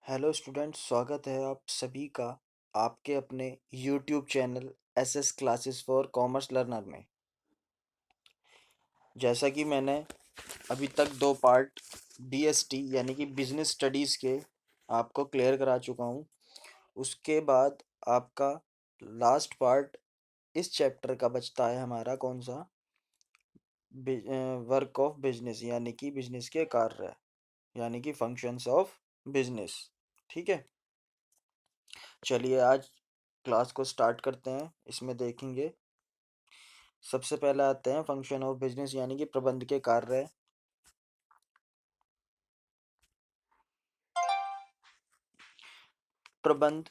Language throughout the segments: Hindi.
हेलो स्टूडेंट्स, स्वागत है आप सभी का आपके अपने YouTube channel SS classes for commerce learner में। जैसा कि मैंने अभी तक दो पार्ट बीएसटी यानी कि बिजनेस स्टडीज़ के आपको क्लियर करा चुका हूँ। उसके बाद आपका लास्ट पार्ट इस चैप्टर का बचता है हमारा कौन सा, वर्क ऑफ बिजनेस यानी कि बिजनेस के कार्य यानी कि फंक्शंस ऑफ बिजनेस। ठीक है, चलिए आज क्लास को स्टार्ट करते हैं। इसमें देखेंगे, सबसे पहले आते हैं फंक्शन ऑफ बिजनेस यानी कि प्रबंध के कार्य। प्रबंध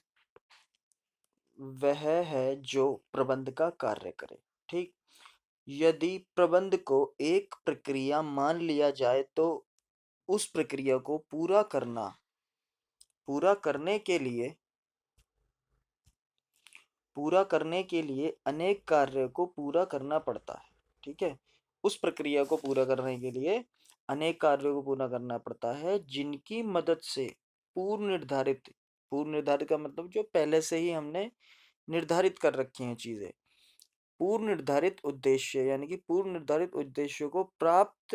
वह है जो प्रबंध का कार्य करे। ठीक, यदि प्रबंध को एक प्रक्रिया मान लिया जाए तो उस प्रक्रिया को पूरा करने के लिए अनेक कार्यों को पूरा करना पड़ता है। ठीक है, उस प्रक्रिया को पूरा करने के लिए अनेक कार्यों को पूरा करना पड़ता है जिनकी मदद से पूर्व निर्धारित का मतलब जो पहले से ही हमने निर्धारित कर रखी हैं चीजें, पूर्व निर्धारित उद्देश्य यानी कि पूर्व निर्धारित उद्देश्यों को प्राप्त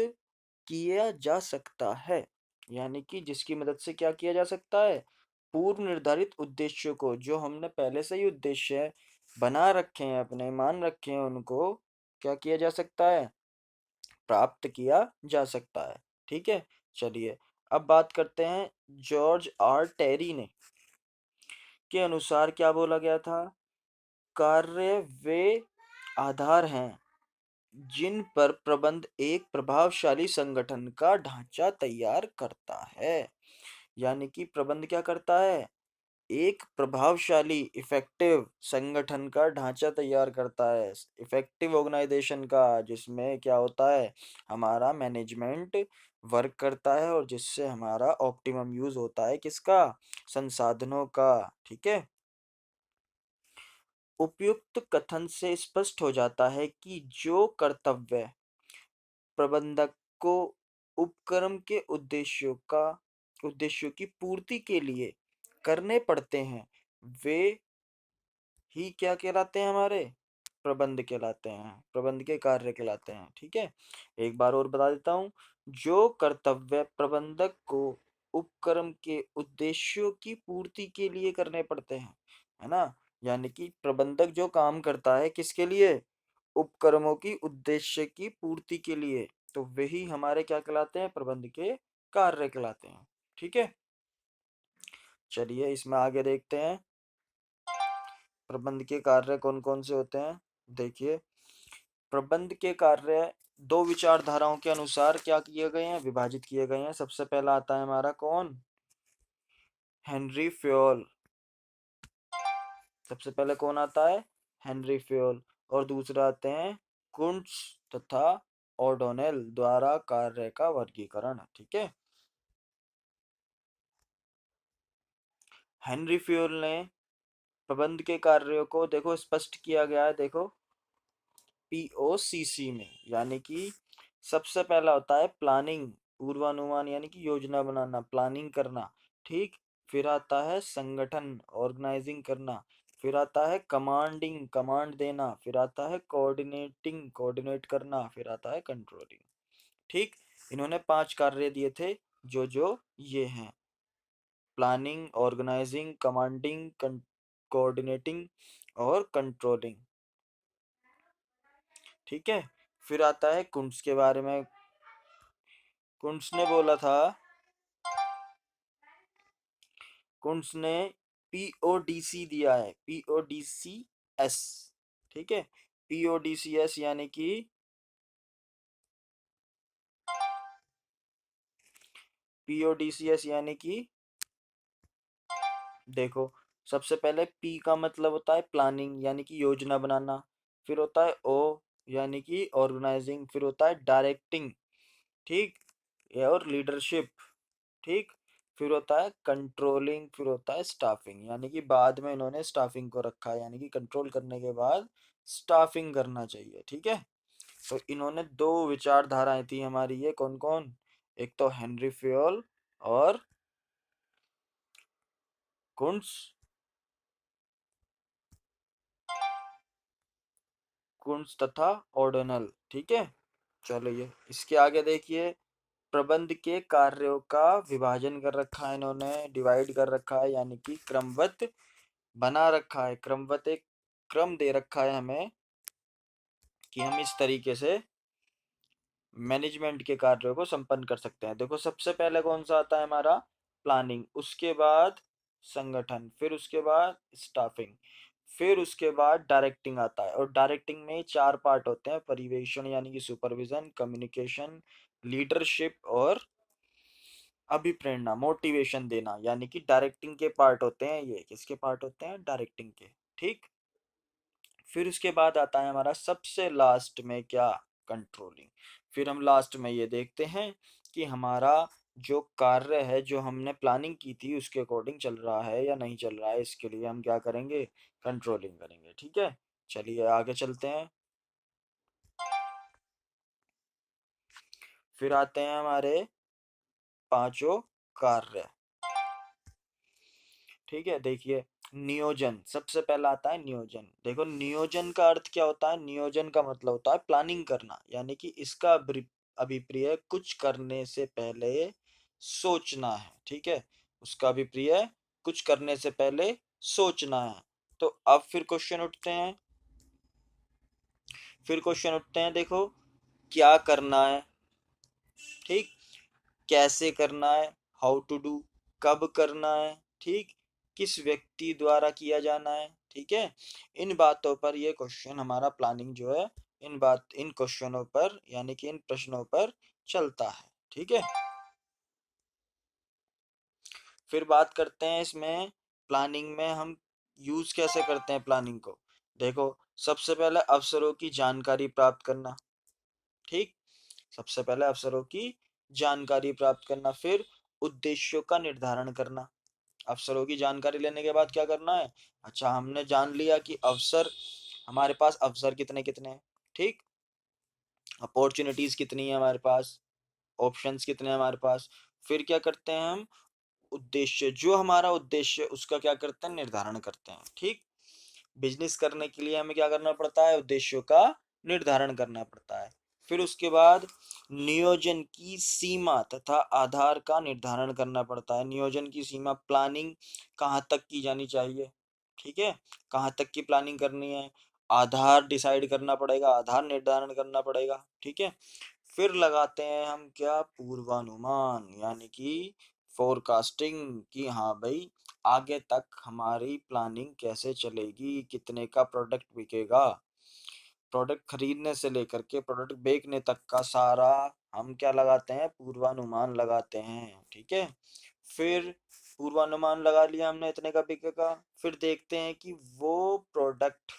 किया जा सकता है। यानी कि जिसकी मदद से क्या किया जा सकता है, पूर्व निर्धारित उद्देश्यों को, जो हमने पहले से ही उद्देश्य बना रखे हैं, अपने मान रखे हैं, उनको क्या किया जा सकता है, प्राप्त किया जा सकता है। ठीक है, चलिए अब बात करते हैं जॉर्ज आर टेरी ने के अनुसार क्या बोला गया था। कार्य वे आधार हैं जिन पर प्रबंध एक प्रभावशाली संगठन का ढांचा तैयार करता है। यानी कि प्रबंध क्या करता है, एक प्रभावशाली इफेक्टिव संगठन का ढांचा तैयार करता है, इफेक्टिव ऑर्गेनाइजेशन का, जिसमें क्या होता है, हमारा मैनेजमेंट वर्क करता है और जिससे हमारा ऑप्टिमम यूज होता है किसका, संसाधनों का। ठीक है, उपयुक्त कथन से स्पष्ट हो जाता है कि जो कर्तव्य प्रबंधक को उपक्रम के उद्देश्यों की पूर्ति के लिए करने पड़ते हैं, वे ही क्या कहलाते हैं, हमारे प्रबंध कहलाते हैं, प्रबंध के कार्य कहलाते हैं। ठीक है, एक बार और बता देता हूँ, जो कर्तव्य प्रबंधक को उपक्रम के उद्देश्यों की पूर्ति के लिए करने पड़ते हैं, है ना। यानी कि प्रबंधक जो काम करता है किसके लिए, उपक्रमों की उद्देश्य की पूर्ति के लिए, तो वही हमारे क्या कहलाते हैं, प्रबंध के कार्य कहलाते हैं। ठीक है, चलिए इसमें आगे देखते हैं प्रबंध के कार्य कौन कौन से होते हैं। देखिए, प्रबंध के कार्य दो विचारधाराओं के अनुसार क्या किए गए हैं, विभाजित किए गए हैं। सबसे पहला आता है हमारा कौन, हेनरी फ्योल। सबसे पहले कौन आता है, हेनरी फ्योल। और दूसरा आते हैं कुंट्स तथा ओडोनेल द्वारा कार्य का वर्गीकरण। ठीक है, हेनरी फ्योल ने प्रबंध के कार्यों को देखो स्पष्ट किया गया है, देखो पीओसीसी में। यानी कि सबसे पहला होता है प्लानिंग, पूर्वानुमान यानी कि योजना बनाना, प्लानिंग करना। ठीक, फिर आता है संगठन, ऑर्गेनाइजिंग करना। फिर आता है कमांडिंग, कमांड देना। फिर आता है कोऑर्डिनेटिंग, कोऑर्डिनेट करना। फिर आता है कंट्रोलिंग। ठीक, इन्होंने 5 कार्य दिए थे, जो जो ये हैं, प्लानिंग, ऑर्गेनाइजिंग, कमांडिंग, कोऑर्डिनेटिंग और कंट्रोलिंग। ठीक है, फिर आता है कुंट्स के बारे में। कुंट्स ने बोला था, कुंट्स ने पीओडीसी दिया है, पीओडीसीएस। ठीक है, पीओडीसीएस यानी कि पीओडीसीएस यानी कि देखो, सबसे पहले पी का मतलब होता है प्लानिंग यानी कि योजना बनाना। फिर होता है ओ यानी कि ऑर्गेनाइजिंग। फिर होता है डायरेक्टिंग, ठीक, ये और लीडरशिप। ठीक, फिर होता है कंट्रोलिंग। फिर होता है स्टाफिंग, यानी कि बाद में इन्होंने स्टाफिंग को रखा है, यानी कि कंट्रोल करने के बाद स्टाफिंग करना चाहिए। ठीक है, तो इन्होंने दो विचारधाराएं थी हमारी, ये कौन कौन, एक तो हेनरी फ्योल और गुड्स गुड्स तथा ऑर्डिनल। ठीक है, चलिए इसके आगे देखिए। प्रबंध के कार्यों का विभाजन कर रखा है इन्होंने, डिवाइड कर रखा है, यानी कि क्रमबद्ध बना रखा है। क्रमबद्ध एक क्रम दे रखा है हमें कि हम इस तरीके से मैनेजमेंट के कार्यों को संपन्न कर सकते हैं। देखो सबसे पहले कौन सा आता है हमारा, प्लानिंग, उसके बाद संगठन, फिर उसके बाद स्टाफिंग, फिर उसके बाद डायरेक्टिंग आता है। और डायरेक्टिंग में चार पार्ट होते हैं, परिवेशन यानी कि सुपरविजन, कम्युनिकेशन, लीडरशिप और अभिप्रेरणा, मोटिवेशन देना, यानी कि डायरेक्टिंग के पार्ट होते हैं। ये किसके पार्ट होते हैं, डायरेक्टिंग के। ठीक, फिर उसके बाद आता है हमारा सबसे लास्ट में क्या, कंट्रोलिंग। फिर हम लास्ट में ये देखते हैं कि हमारा जो कार्य है, जो हमने प्लानिंग की थी उसके अकॉर्डिंग चल रहा है या नहीं चल रहा है, इसके लिए हम क्या करेंगे, कंट्रोलिंग करेंगे। ठीक है, चलिए आगे चलते हैं। फिर आते हैं हमारे पांचों कार्य। ठीक है, देखिए नियोजन सबसे पहला आता है। नियोजन, देखो नियोजन का अर्थ क्या होता है, नियोजन का मतलब होता है प्लानिंग करना, यानी कि इसका अभिप्राय कुछ करने से पहले सोचना है। ठीक है, उसका अभिप्राय कुछ करने से पहले सोचना है। तो अब फिर क्वेश्चन उठते हैं, देखो क्या करना है, ठीक, कैसे करना है, हाउ टू डू, कब करना है, ठीक, किस व्यक्ति द्वारा किया जाना है। ठीक है, इन बातों पर ये क्वेश्चन हमारा प्लानिंग जो है, इन क्वेश्चनों पर यानी कि इन प्रश्नों पर चलता है। ठीक है, फिर बात करते हैं इसमें प्लानिंग में हम यूज कैसे करते हैं प्लानिंग को। देखो सबसे पहले अवसरों की जानकारी प्राप्त करना, ठीक, सबसे पहले अवसरों की जानकारी प्राप्त करना, फिर उद्देश्यों का निर्धारण करना। अवसरों की जानकारी लेने के बाद क्या करना है, अच्छा हमने जान लिया कि अवसर, हमारे पास अवसर कितने कितने हैं, ठीक, अपॉर्चुनिटीज कितनी है हमारे पास, ऑप्शंस कितने हैं हमारे पास। फिर क्या करते हैं हम, उद्देश्य, जो हमारा उद्देश्य उसका क्या करते हैं, निर्धारण करते हैं। ठीक, बिजनेस करने के लिए हमें क्या करना पड़ता है, उद्देश्यों का निर्धारण करना पड़ता है। फिर उसके बाद नियोजन की सीमा तथा आधार का निर्धारण करना पड़ता है। नियोजन की सीमा, प्लानिंग कहाँ तक की जानी चाहिए, ठीक है, कहाँ तक की प्लानिंग करनी है, आधार डिसाइड करना पड़ेगा, आधार निर्धारण करना पड़ेगा। ठीक है, फिर लगाते हैं हम क्या, पूर्वानुमान, यानी कि फोरकास्टिंग, कि हाँ भाई आगे तक हमारी प्लानिंग कैसे चलेगी, कितने का प्रोडक्ट बिकेगा, प्रोडक्ट खरीदने से लेकर के प्रोडक्ट बेचने तक का सारा हम क्या लगाते हैं, पूर्वानुमान लगाते हैं। ठीक है, फिर पूर्वानुमान लगा लिया हमने इतने का बिकेगा, फिर देखते हैं कि वो प्रोडक्ट,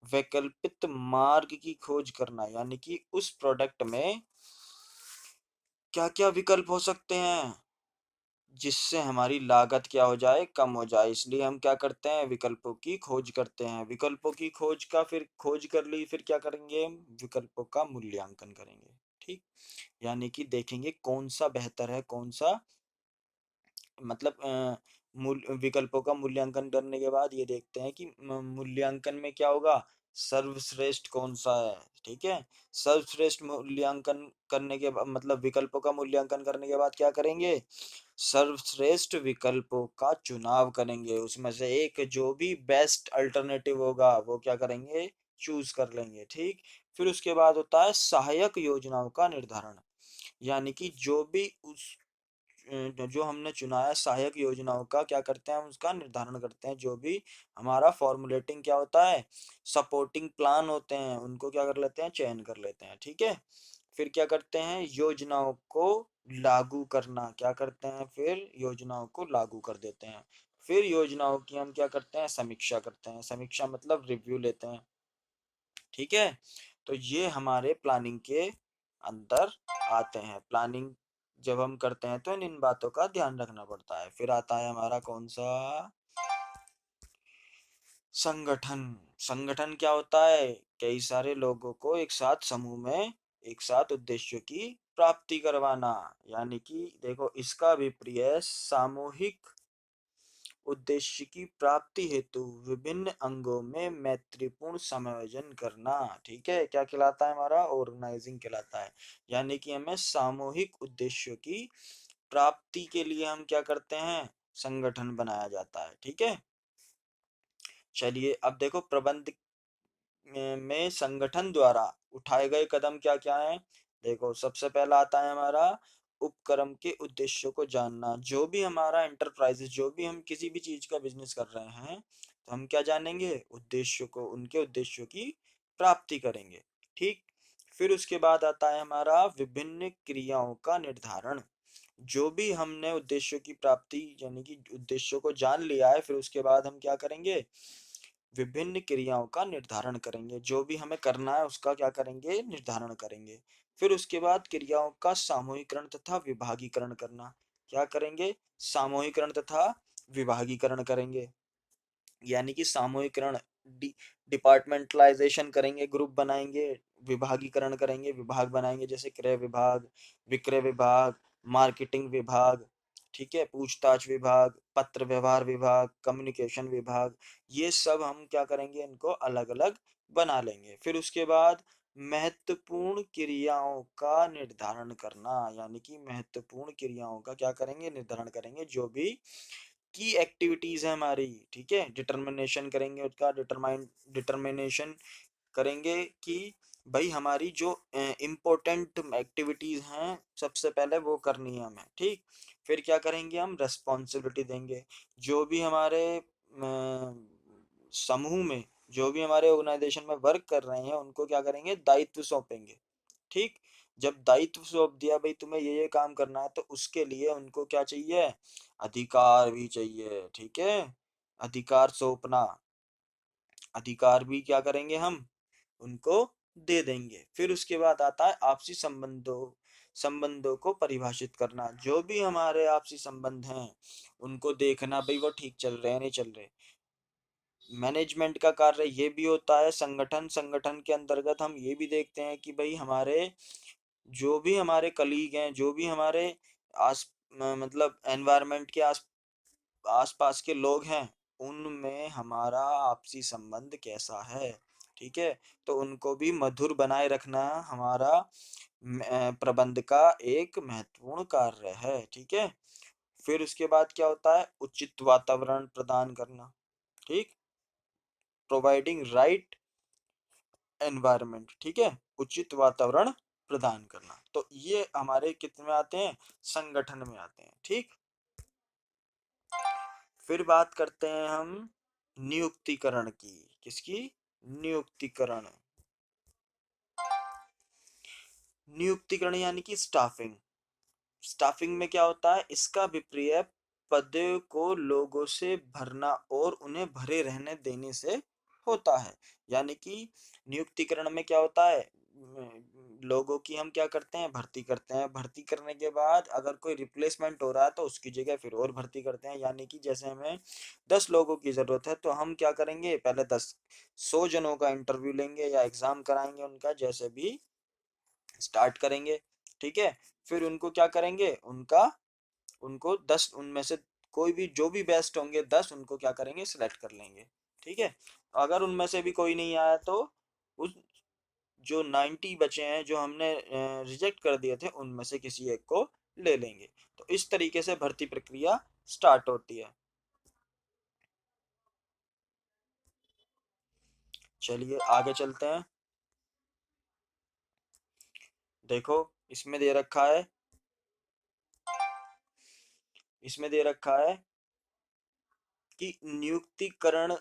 वैकल्पिक मार्ग की खोज करना, यानी कि उस प्रोडक्ट में क्या क्या विकल्प हो सकते हैं जिससे हमारी लागत क्या हो जाए, कम हो जाए। इसलिए हम क्या करते हैं, विकल्पों की खोज करते हैं। विकल्पों की खोज का, फिर खोज कर ली, फिर क्या करेंगे, विकल्पों का मूल्यांकन करेंगे। ठीक, यानी कि देखेंगे कौन सा बेहतर है, कौन सा, मतलब विकल्पों का मूल्यांकन करने के बाद ये देखते हैं कि मूल्यांकन में क्या होगा, सर्वश्रेष्ठ कौन सा है। ठीक है, सर्वश्रेष्ठ मूल्यांकन करने के बाद, मतलब विकल्पों का मूल्यांकन करने के बाद क्या करेंगे, सर्वश्रेष्ठ विकल्पों का चुनाव करेंगे, उसमें से एक जो भी बेस्ट अल्टरनेटिव होगा वो क्या करेंगे, चूज कर लेंगे। ठीक, फिर उसके बाद होता है सहायक योजनाओं का निर्धारण, यानी कि जो भी उस जो हमने चुना है, सहायक योजनाओं का क्या करते हैं, हम उसका निर्धारण करते हैं। जो भी हमारा फॉर्मुलेटिंग क्या होता है, सपोर्टिंग प्लान होते हैं, उनको क्या कर लेते हैं, चयन कर लेते हैं। ठीक है, फिर क्या करते हैं, योजनाओं को लागू करना, क्या करते हैं, फिर योजनाओं को लागू कर देते हैं। फिर योजनाओं की हम क्या करते हैं, समीक्षा करते हैं। समीक्षा मतलब रिव्यू लेते हैं। ठीक है, तो ये हमारे प्लानिंग के अंदर आते हैं। प्लानिंग जब हम करते हैं तो इन बातों का ध्यान रखना पड़ता है। फिर आता है हमारा कौन सा, संगठन। संगठन क्या होता है, कई सारे लोगों को एक साथ समूह में एक साथ उद्देश्यों की प्राप्ति करवाना, यानी कि देखो इसका विपर्य सामूहिक उद्देश्य की प्राप्ति हेतु विभिन्न अंगों में मैत्रीपूर्ण समायोजन करना। ठीक है, क्या कहलाता है हमारा? ऑर्गेनाइजिंग कहलाता है। यानी कि हमें सामूहिक उद्देश्यों की प्राप्ति के लिए हम क्या करते हैं? संगठन बनाया जाता है। ठीक है, चलिए अब देखो प्रबंध में संगठन द्वारा उठाए गए कदम क्या क्या है। देखो सबसे पहला आता है हमारा उपक्रम के उद्देश्यों को जानना। जो भी हमारा एंटरप्राइजेस, जो भी हम किसी भी चीज का बिजनेस कर रहे हैं, तो हम क्या जानेंगे? उद्देश्यों को, उनके उद्देश्यों की प्राप्ति करेंगे। ठीक, फिर उसके बाद आता है हमारा विभिन्न क्रियाओं का निर्धारण। जो भी हमने उद्देश्यों की प्राप्ति यानी कि उद्देश्यों को जान लिया है, फिर उसके बाद हम क्या करेंगे? विभिन्न क्रियाओं का निर्धारण करेंगे। जो भी हमें करना है उसका क्या करेंगे? निर्धारण करेंगे। फिर उसके बाद क्रियाओं का सामूहिकरण तथा विभागीकरण करना। क्या करेंगे? सामूहिकरण तथा विभागीकरण करेंगे। यानी कि सामूहिकरण, डिपार्टमेंटलाइजेशन करेंगे, ग्रुप बनाएंगे, विभागीकरण करेंगे, विभाग बनाएंगे, जैसे क्रय विभाग, विक्रय विभाग, मार्केटिंग विभाग, ठीक है, पूछताछ विभाग, पत्र व्यवहार विभाग, कम्युनिकेशन विभाग। ये सब हम क्या करेंगे? इनको अलग अलग बना लेंगे। फिर उसके बाद महत्वपूर्ण क्रियाओं का निर्धारण करना। यानी कि महत्वपूर्ण क्रियाओं का क्या करेंगे? निर्धारण करेंगे। जो भी की एक्टिविटीज है हमारी, ठीक है, डिटर्मिनेशन करेंगे उसका, डिटर्मिनेशन करेंगे कि भाई हमारी जो इम्पोर्टेंट एक्टिविटीज हैं सबसे पहले वो करनी है हमें। ठीक, फिर क्या करेंगे? हम रेस्पॉन्सिबिलिटी देंगे। जो भी हमारे समूह में, जो भी हमारे ऑर्गेनाइजेशन में वर्क कर रहे हैं, उनको क्या करेंगे? दायित्व सौंपेंगे। ठीक, जब दायित्व सौंप दिया भाई तुम्हें ये काम करना है, तो उसके लिए उनको क्या चाहिए? अधिकार भी चाहिए। ठीक है, अधिकार सौंपना, अधिकार भी क्या करेंगे? हम उनको दे देंगे। फिर उसके बाद आता है आपसी संबंधों को परिभाषित करना। जो भी हमारे आपसी संबंध हैं उनको देखना भाई वो ठीक चल रहे हैं नहीं चल रहे। मैनेजमेंट का कार्य ये भी होता है। संगठन के अंतर्गत हम ये भी देखते हैं कि भाई हमारे जो भी हमारे कलीग हैं, जो भी हमारे आस मतलब एनवायरनमेंट के आसपास के लोग हैं, उनमें हमारा आपसी संबंध कैसा है। ठीक है, तो उनको भी मधुर बनाए रखना हमारा प्रबंध का एक महत्वपूर्ण कार्य है। ठीक है, फिर उसके बाद क्या होता है? उचित वातावरण प्रदान करना। ठीक, प्रोवाइडिंग राइट एनवायरनमेंट। ठीक है, उचित वातावरण प्रदान करना। तो ये हमारे कितने में आते हैं? संगठन में आते हैं। ठीक, फिर बात करते हैं हम नियुक्तिकरण की। किसकी? नियुक्तिकरण। नियुक्तिकरण यानी कि स्टाफिंग। स्टाफिंग में क्या होता है? इसका विपर्य पदों को लोगों से भरना और उन्हें भरे रहने देने से होता है। यानी कि नियुक्तिकरण में क्या होता है? लोगों की हम क्या करते हैं? भर्ती करते हैं। भर्ती करने के बाद अगर कोई रिप्लेसमेंट हो रहा है तो उसकी जगह फिर और भर्ती करते हैं। यानी कि जैसे हमें 10 लोगों की जरूरत है, तो हम क्या करेंगे? पहले 100 जनों का इंटरव्यू लेंगे या एग्जाम कराएंगे उनका, जैसे भी स्टार्ट करेंगे। ठीक है, फिर उनको क्या करेंगे? उनको 10 उनमें से कोई भी जो भी बेस्ट होंगे 10, उनको क्या करेंगे? सिलेक्ट कर लेंगे। ठीक है, अगर उनमें से भी कोई नहीं आया तो उस जो 90 बचे हैं जो हमने रिजेक्ट कर दिए थे, उनमें से किसी एक को ले लेंगे। तो इस तरीके से भर्ती प्रक्रिया स्टार्ट होती है। चलिए आगे चलते हैं। देखो इसमें दे रखा है, इसमें दे रखा है कि नियुक्तिकरण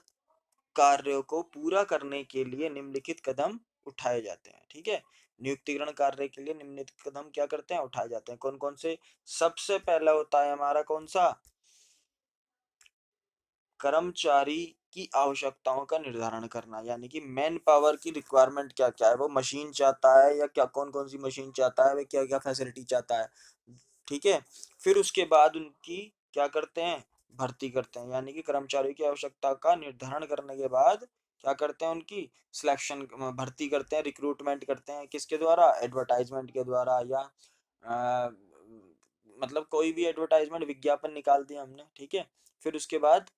कार्यों को पूरा करने के लिए निम्नलिखित कदम उठाए जाते हैं। ठीक है, नियुक्तिकरण कार्य के लिए निम्नलिखित कदम क्या करते हैं? उठाए जाते हैं। कौन कौन से? सबसे पहला होता है हमारा कौन सा? कर्मचारी की आवश्यकताओं का निर्धारण करना। यानी कि मैन पावर की रिक्वायरमेंट क्या क्या है, वो मशीन चाहता है या क्या, कौन कौन सी मशीन चाहता है, वो क्या क्या फैसिलिटी चाहता है। ठीक है, फिर उसके बाद उनकी क्या करते हैं? भर्ती करते हैं। यानी कि कर्मचारियों की आवश्यकता का निर्धारण करने के बाद क्या करते हैं? उनकी सिलेक्शन, भर्ती करते हैं, रिक्रूटमेंट करते हैं। किसके द्वारा? एडवर्टाइजमेंट के द्वारा या मतलब कोई भी एडवर्टाइजमेंट विज्ञापन निकाल दिया हमने, ठीक है। फिर उसके बाद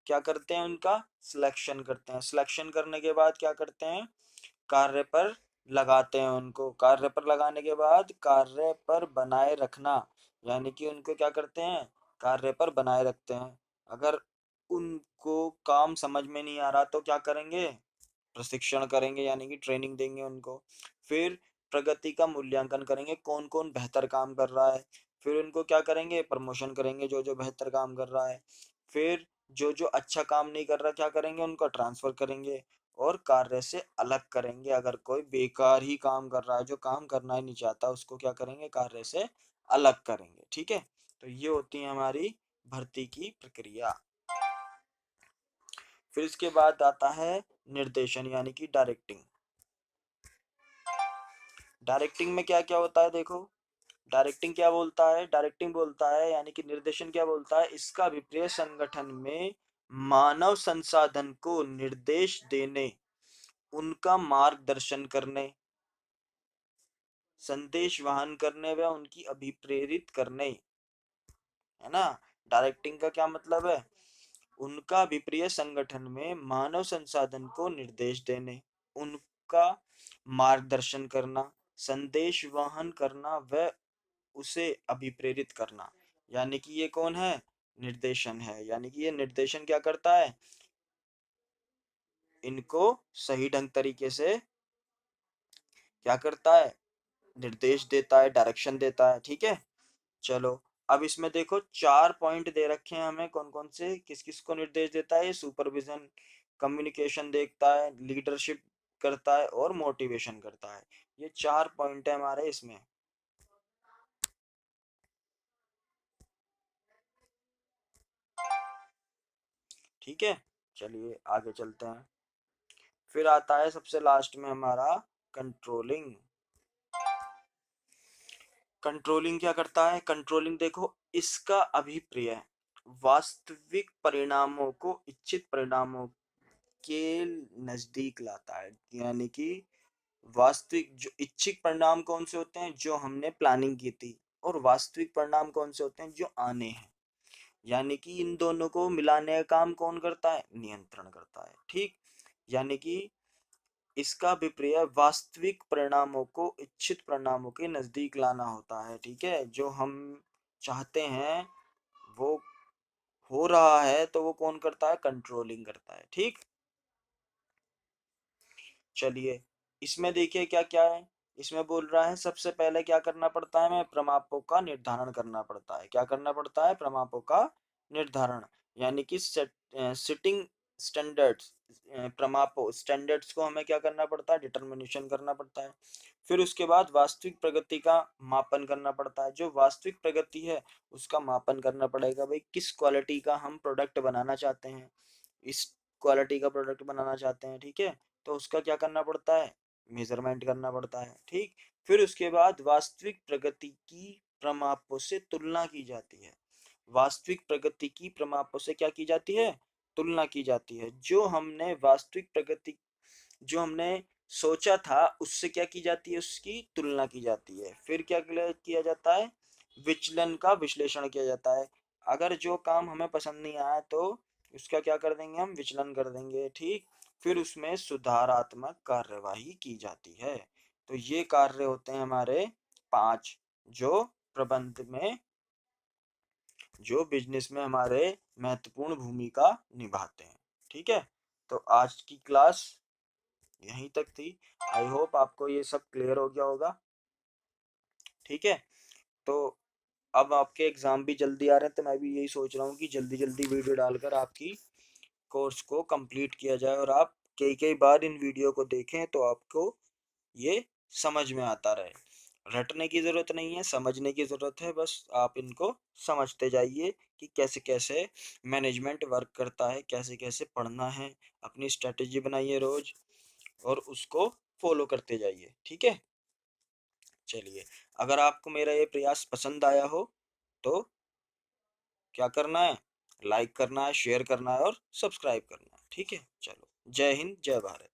क्या करते हैं, उनका सिलेक्शन करते हैं। सिलेक्शन करने के बाद क्या करते हैं, कार्य पर लगाते हैं उनको। कार्य पर लगाने के बाद कार्य पर बनाए रखना, यानी कि उनको क्या करते हैं, कार्य पर बनाए रखते हैं। अगर उनको काम समझ में नहीं आ रहा तो क्या करेंगे, प्रशिक्षण करेंगे, यानी कि ट्रेनिंग देंगे उनको। फिर प्रगति का मूल्यांकन करेंगे, कौन कौन बेहतर काम कर रहा है। फिर उनको क्या करेंगे, प्रमोशन करेंगे जो जो बेहतर काम कर रहा है। फिर जो जो अच्छा काम नहीं कर रहा क्या करेंगे, उनको ट्रांसफर करेंगे और कार्य से अलग करेंगे। अगर कोई बेकार ही काम कर रहा है, जो काम करना ही नहीं चाहता, उसको क्या करेंगे, कार्य से अलग करेंगे, ठीक है। तो ये होती है हमारी भर्ती की प्रक्रिया। फिर इसके बाद आता है निर्देशन, यानी कि डायरेक्टिंग। डायरेक्टिंग में क्या क्या होता है, देखो। डायरेक्टिंग क्या बोलता है, डायरेक्टिंग बोलता है यानी कि निर्देशन क्या बोलता है, इसका अभिप्राय संगठन में मानव संसाधन को निर्देश देने, उनका मार्गदर्शन करने, संदेश वहन करने व उनकी अभिप्रेरित करने, है ना। डायरेक्टिंग का क्या मतलब है, उनका विप्रिय संगठन में मानव संसाधन को निर्देश देने, उनका मार्गदर्शन करना, संदेश वहन करना व उसे अभिप्रेरित करना। यानी कि ये कौन है, निर्देशन है। यानी कि ये निर्देशन क्या करता है, इनको सही ढंग तरीके से क्या करता है, निर्देश देता है, डायरेक्शन देता है, ठीक है। चलो, अब इसमें देखो 4 पॉइंट दे रखे हैं हमें, कौन कौन से, किस किस को निर्देश देता है, सुपरविजन, कम्युनिकेशन देखता है, लीडरशिप करता है और मोटिवेशन करता है। ये 4 पॉइंट है हमारे इसमें, ठीक है। चलिए आगे चलते हैं। फिर आता है सबसे लास्ट में हमारा कंट्रोलिंग। कंट्रोलिंग क्या करता है, कंट्रोलिंग देखो, इसका अभिप्राय वास्तविक परिणामों को इच्छित परिणामों के नजदीक लाता है। यानी कि वास्तविक जो इच्छित परिणाम कौन से होते हैं, जो हमने प्लानिंग की थी, और वास्तविक परिणाम कौन से होते हैं, जो आने हैं। यानी कि इन दोनों को मिलाने का काम कौन करता है, नियंत्रण करता है, ठीक। यानी कि इसका विपर्य वास्तविक परिणामों को इच्छित परिणामों के नजदीक लाना होता है, ठीक है। जो हम चाहते हैं वो हो रहा है, तो वो कौन करता है, कंट्रोलिंग करता है, ठीक। चलिए, इसमें देखिए क्या क्या है। इसमें बोल रहा है सबसे पहले क्या करना पड़ता है, हमें प्रमापों का निर्धारण करना पड़ता है। क्या करना पड़ता है, प्रमापों का निर्धारण, यानी कि सिटिंग स्टैंडर्ड्स, प्रमापों स्टैंडर्ड्स को हमें क्या करना पड़ता है, डिटर्मिनेशन करना पड़ता है। फिर उसके बाद वास्तविक प्रगति का मापन करना पड़ता है। जो वास्तविक प्रगति है उसका मापन करना पड़ेगा, भाई किस क्वालिटी का हम प्रोडक्ट बनाना चाहते हैं, इस क्वालिटी का प्रोडक्ट बनाना चाहते हैं, ठीक है। तो उसका क्या करना पड़ता है, मेजरमेंट करना पड़ता है, ठीक। फिर उसके बाद वास्तविक प्रगति की प्रमापों से तुलना की जाती है। वास्तविक प्रगति की प्रमापों से क्या की जाती है, तुलना की जाती है। जो हमने वास्तविक प्रगति, जो हमने सोचा था उससे क्या की जाती है, उसकी तुलना की जाती है। फिर क्या किया जाता है, विचलन का विश्लेषण किया जाता है। अगर जो काम हमें पसंद नहीं आया तो उसका क्या कर देंगे, हम विचलन कर देंगे, ठीक। फिर उसमें सुधारात्मक कार्यवाही की जाती है। तो ये कार्य होते हैं हमारे 5, जो प्रबंध में, जो बिजनेस में हमारे महत्वपूर्ण भूमिका निभाते हैं, ठीक है। तो आज की क्लास यहीं तक थी। आई होप आपको ये सब क्लियर हो गया होगा, ठीक है। तो अब आपके एग्जाम भी जल्दी आ रहे हैं, तो मैं भी यही सोच रहा हूँ कि जल्दी जल्दी वीडियो डालकर आपकी कोर्स को कंप्लीट किया जाए, और आप कई कई बार इन वीडियो को देखें तो आपको ये समझ में आता रहे। रटने की जरूरत नहीं है, समझने की जरूरत है। बस आप इनको समझते जाइए कि कैसे कैसे मैनेजमेंट वर्क करता है, कैसे कैसे पढ़ना है। अपनी स्ट्रेटेजी बनाइए रोज और उसको फॉलो करते जाइए, ठीक है। चलिए, अगर आपको मेरा ये प्रयास पसंद आया हो तो क्या करना है, लाइक करना है, शेयर करना है और सब्सक्राइब करना है, ठीक है। चलो, जय हिंद, जय भारत।